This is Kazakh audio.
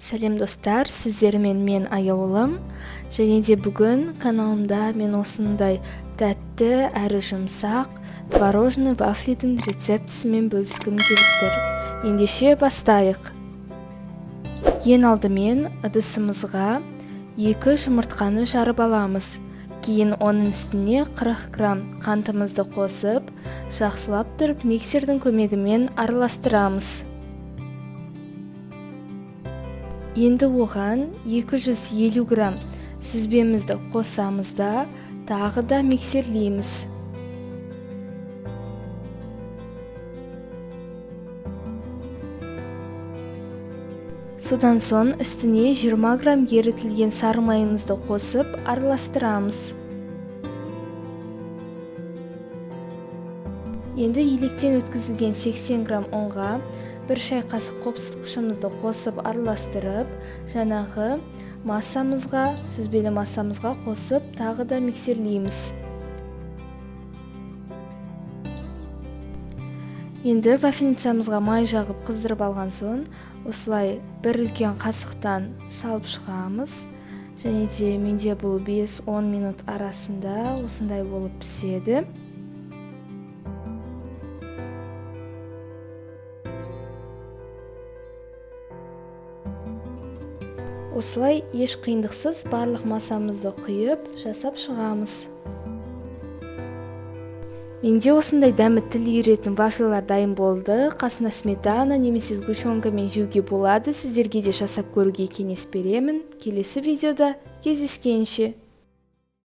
Сәлем достар, сіздермен мен Аяулым, және де бүгін каналымда мен осындай тәтті әрі жұмсақ творожный вафлидің рецептісімен бөліскім келіп тұр. Ендеше бастайық. Ең алдымен ыдысымызға 2 жұмыртқаны жарып аламыз. Кейін оның үстіне 40 грамм қантымызды қосып, жақсылап тұрып миксердің көмегімен араластырамыз. Енді оған 250 грамм сүзбемізді қосамыз да, тағы да миксерлейміз. Содан соң үстіне 20 грамм ерітілген сары майымызды қосып араластырамыз. Енді електен өткізілген 80 грамм ұнға 1 шай қасық қопсытқышымызды қосып араластырып, жаңағы массамызға, сүзбелі массамызға қосып, тағы да миксерлейміз. Енді вафельницамызға май жағып қыздырып алған соң, осылай 1 үлкен қасықтан салып шығамыз. Және де менде бұл 5-10 минут арасында осындай болып піседі. Осылай еш қиындықсыз барлық массамызды құйып, жасап шығамыз. Менде осындай дәмі тіл үйіретін вафлялар дайын болды. Қасына сметана немесе сгущенкамен жеуге болады. Сіздерге де жасап көруге кеңес беремін. Келесі видеода кездескенше.